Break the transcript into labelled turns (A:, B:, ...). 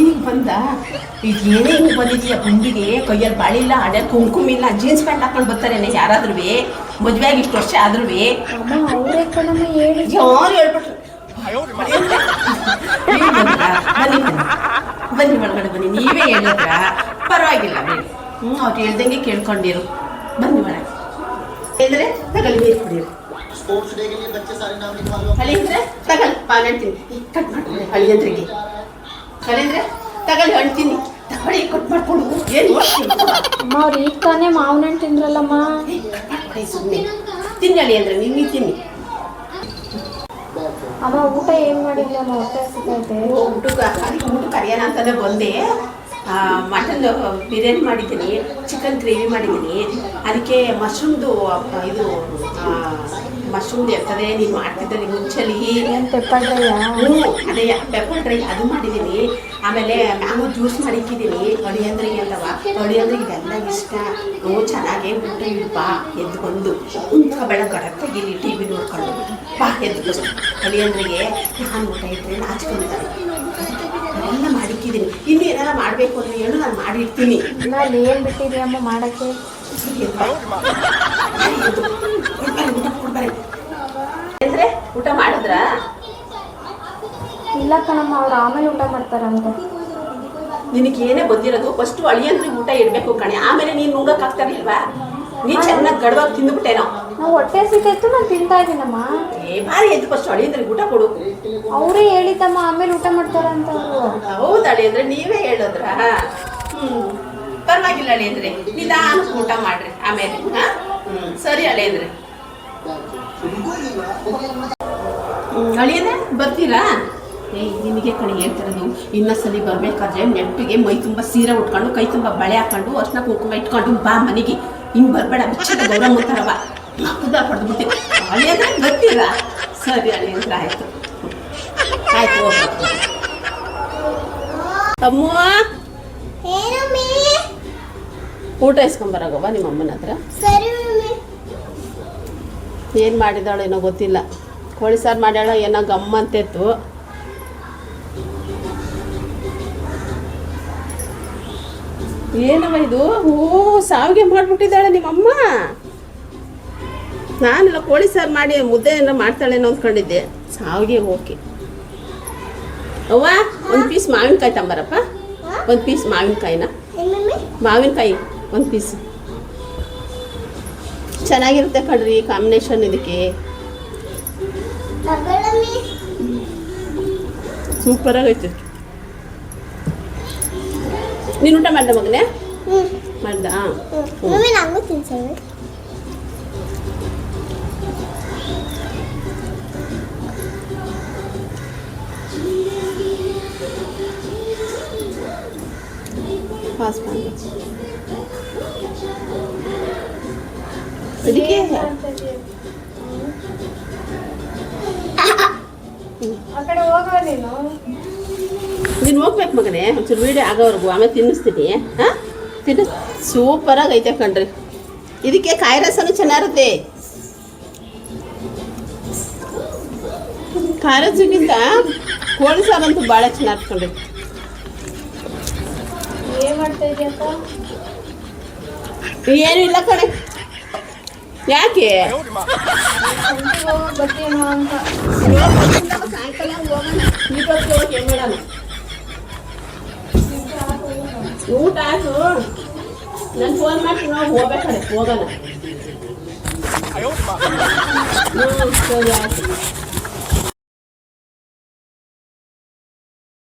A: ಈಗ ಬಂದ ಈಗ ಏನೇ ಹಿಂಗೆ ಬಂದಿದೀಯ ಗುಂಡಿಗೆ ಕೈಯಲ್ಲಿ ಬಾಳಿಲ್ಲ ಅಡೆ ಕುಂಕುಮ ಇಲ್ಲ ಜೀನ್ಸ್ ಪ್ಯಾಂಟ್ ಹಾಕೊಂಡು ಬರ್ತಾರೇನೆ ಯಾರಾದ್ರೂ ಮದುವೆಯಾಗಿ ಇಷ್ಟು ವರ್ಷ ಆದ್ರೂ
B: ಅಮ್ಮ ಅವರೇ ಕಣಮ್ಮ ಹೇಳಿ
A: ಯಾರು ಹೇಳ್ಬಿಟ್ರು ಬನ್ನಿ ಒಳಗಡೆ ಬನ್ನಿ ನೀವೇ ಹೇಳಿದ್ರ ಪರವಾಗಿಲ್ಲ ಬೇಡಿ ಅವ್ರು ಹೇಳ್ದಂಗೆ ಕೇಳ್ಕೊಂಡಿರು ಬನ್ನಿ ಒಳಗೆ ಹೇಳಿದ್ರೆ ತಗಲಿ ನೀರು ಕುಡಿಯೋರು ಹಳಿ ಅಂದ್ರೆ ತಗಲ್ ಪಾನ್ ಹೇಳ್ತೀನಿ ಕಟ್ ಮಾಡ್ಕೊಳ್ಳಿ ಹಳಿ ಅಂದ್ರಿಗೆ ಹಳಿ ಅಂದ್ರೆ ತಗಲಿ ಹೇಳ್ತೀನಿ ತಗೊಳ್ಳಿ ಕಟ್ ಮಾಡ್ಕೊಂಡು ಏನು
B: ಅಮ್ಮ ಅವ್ರು ಈಗ ತಾನೇ ಮಾವಿನ ಹಣ್ಣು ತಿಂದ್ರಲ್ಲಮ್ಮ
A: ಸುಮ್ಮನೆ ತಿನ್ನಳಿ ಅಂದ್ರೆ ನೀವು ತಿನ್ನಿ
B: ಅಮ್ಮ ಊಟ ಏನು ಮಾಡಿದ್ವಿ ಅಮ್ಮ ಹೊಟ್ಟೆ ಹಸಿತೈತೆ
A: ಊಟ ಕರಿಯೋಣ ಅಂತಲೇ ಬಂದೆ ಮಟನ್ ಬಿರಿಯಾನಿ ಮಾಡಿದ್ದೀನಿ ಚಿಕನ್ ಗ್ರೇವಿ ಮಾಡಿದ್ದೀನಿ ಅದಕ್ಕೆ ಮಶ್ರೂಮ್ದು ಇದು ಮಶ್ರೂಮ್ದು ಇರ್ತದೆ ನೀನು ಮಾಡ್ತಿದ್ದಲ್ಲಿ ಮುಂಚೆಲಿ
B: ಪೆಪ್ಪರ್ ಡ್ರೈ
A: ಅದೇ ಪೆಪ್ಪರ್ ಡ್ರೈ ಅದು ಮಾಡಿದ್ದೀನಿ ಆಮೇಲೆ ಮ್ಯಾಂಗೋ ಜ್ಯೂಸ್ ಮಾಡಿಕ್ಕಿದ್ದೀನಿ ಅಳಿಯಂದ್ರಿಗೆ ಅಂತವ ಅಳಿಯಂದ್ರಿಗೆ ಇದೆಲ್ಲ ಇಷ್ಟ ಚೆನ್ನಾಗೇ ಊಟ ಇಡ್ಬಾ ಎದ್ದು ಬಂದು ಬೆಳಗ್ಗೆ ಗಡತ್ತಾಗಿರಿ ಟಿ ವಿ ನೋಡ್ಕೊಂಡು ಬಾ ಎದ್ದು ಅಳಿಯಂದ್ರಿಗೆ ನಾನು ಊಟ ಇಟ್ಟರೆ ನಾಚ್ಕೊಳ್ತಾರೆ ಎಲ್ಲ ಮಾಡಿಕ್ಕಿದ್ದೀನಿ ಇನ್ನು ಏನಾರ ಮಾಡಬೇಕು ಅಂದರೆ ಹೇಳು ನಾನು ಮಾಡಿರ್ತೀನಿ
B: ನಾನು ಏನು ಬಿಟ್ಟಿದ್ದೆ ಅಮ್ಮ ಮಾಡೋಕ್ಕೆ
A: ಅಂದರೆ ಊಟ ಮಾಡಿದ್ರ
B: ಇಲ್ಲ ಕಣಮ್ಮ ಅವ್ರು ಆಮೇಲೆ ಊಟ ಮಾಡ್ತಾರಂತ
A: ನಿನಗೆ ಏನೇ ಬಂದಿರೋದು ಫಸ್ಟು ಅಳಿಯಂದ್ರಿಗೆ ಊಟ ಇಡಬೇಕು ಕಣೆ ಆಮೇಲೆ ನೀನು ನುಂಗಕ್ಕಾಗ್ತಾರಿಲ್ವಾ ನೀನು ಚೆನ್ನಾಗಿ ಗಡವಾಗಿ ತಿಂದುಬಿಟ್ಟೇನೋ
B: ನಾವು ಹೊಟ್ಟೆ ಸಿಕ್ಕಾಯ್ತು ನಾನು ತಿಂತಾ ಇದ್ದೀನಮ್ಮ
A: ಭಾರಿ ಎದ್ದು ಫಸ್ಟ್ ಅಳಿಯಂದ್ರಿಗೆ ಊಟ ಕೊಡು
B: ಅವರೇ ಹೇಳಿದ್ದಮ್ಮ ಆಮೇಲೆ ಊಟ ಮಾಡ್ತಾರಂತ ಅವರು
A: ಹೌದು ಅಳಿಯಂದ್ರೆ ನೀವೇ ಹೇಳಿದ್ರ ಪರವಾಗಿಲ್ಲ ಅಳಿಯಂದ್ರೆ ನಿಧಾನಕ್ಕೆ ಊಟ ಮಾಡ್ರಿ ಆಮೇಲೆ ಸರಿ ಅಳಿಯಂದ್ರೆ ಅಳಿಯಂದ್ರೆ ಬರ್ತೀರಾ ನಿನಗೆ ಕಣಿ ಹೇಳ್ತಿರೋದು ಇನ್ನೊಂದ್ಸಲಿ ಬರ್ಬೇಕಾದ್ರೆ ನೆಟ್ಟಿಗೆ ಮೈ ತುಂಬ ಸೀರೆ ಉಟ್ಕೊಂಡು ಕೈ ತುಂಬ ಬಳೆ ಹಾಕೊಂಡು ಅರ್ಶಿನ ಕುಂಕುಮ ಇಟ್ಕೊಂಡು ಬಾ ಮನೆಗೆ ಹಿಂಗೆ ಬರಬೇಡ ಮುಚ್ಚದ ಗೌರವ ಅಂತಾರವ ಮಕ್ಕದ ಹೊಡೆದ್ಬಿಡ್ತೀವಿ ಅಳಿಯಂದ್ರೆ ಬರ್ತೀರಾ ಸರಿ ಅಳಿಯಂದ್ರೆ ಆಯ್ತು ಆಯ್ತು ಅಮ್ಮ ಊಟ ಇಸ್ಕೊಂಬರಾಗವ್ವ ನಿಮ್ಮ ಅಮ್ಮನ ಹತ್ರ ಏನು ಮಾಡಿದಾಳೋ ಏನೋ ಗೊತ್ತಿಲ್ಲ ಕೋಳಿ ಸಾರು ಮಾಡ್ಯಾಳ ಏನೋ ಗಮ್ಮ ಅಂತಿತ್ತು ಏನವ ಇದು ಸಾವಿಗೆ ಮಾಡಿಬಿಟ್ಟಿದ್ದಾಳೆ ನಿಮ್ಮಮ್ಮ ನಾನೆಲ್ಲ ಕೋಳಿ ಸಾರು ಮಾಡಿ ಮುದ್ದೆ ಏನೋ ಮಾಡ್ತಾಳೇನೋ ಅಂದ್ಕೊಂಡಿದ್ದೆ ಸಾವಿಗೆ ಓಕೆ ಅವ್ವ ಒಂದು ಪೀಸ್ ಮಾವಿನಕಾಯಿ ತಂಬರಪ್ಪ ಒಂದು ಪೀಸ್ ಮಾವಿನಕಾಯಿನ ಮಾವಿನಕಾಯಿ ಒಂದು ಪೀಸ್ ಚೆನ್ನಾಗಿರುತ್ತೆ ಕಣ್ರಿ ಕಾಂಬಿನೇಷನ್ ಇದಕ್ಕೆ ಸೂಪರಾಗೈತೆ ನೀನು ಊಟ ಮಾಡ್ದ ಮಗನೇ ಮಾಡ್ದ ಪಾಸ್ ಮಾಡಿ ಇದಕ್ಕೆ
B: ಆ ಕಡೆ ಹೋಗೋ
A: ನೀನು ಹೋಗ್ಬೇಕು ಮಗನೇ ಒಂಚೂರು ವೀಡಿಯೋ ಆಗೋವರೆಗೂ ಆಮೇಲೆ ತಿನ್ನಿಸ್ತೀನಿ ಹಾಂ ತಿನ್ನ ಸೂಪರಾಗಿ ಐತೆ ಕಣ್ರಿ ಇದಕ್ಕೆ ಕಾಯಿ ರಸನೂ ಚೆನ್ನಾಗಿರುತ್ತೆ ಕಾಯಿ ರಸಕ್ಕಿಂತ ಕೋಳಿ ಸಾರಂತೂ ಭಾಳ ಚೆನ್ನಾಗಿ ಕಣ್ರಿ
B: ಏನು ಮಾಡ್ತಾ ಇದೆಯಪ್ಪ
A: ಏನೂ ಇಲ್ಲ ಕಣೆ ಯಾಕೆ
B: ಬರ್ತೀನೋ ಅಂತ
A: ಸಾಯಂಕಾಲ ಹೋಗೋಣ ಏನು ಮಾಡೋಣ ಊಟ ಆಯ್ತು ನಾನು ಫೋನ್ ಮಾಡ್ತೀನಿ ನಾವು ಹೋಗ್ಬೇಕಾರೆ ಹೋಗೋಣ ಸರಿ ಆಯ್ತು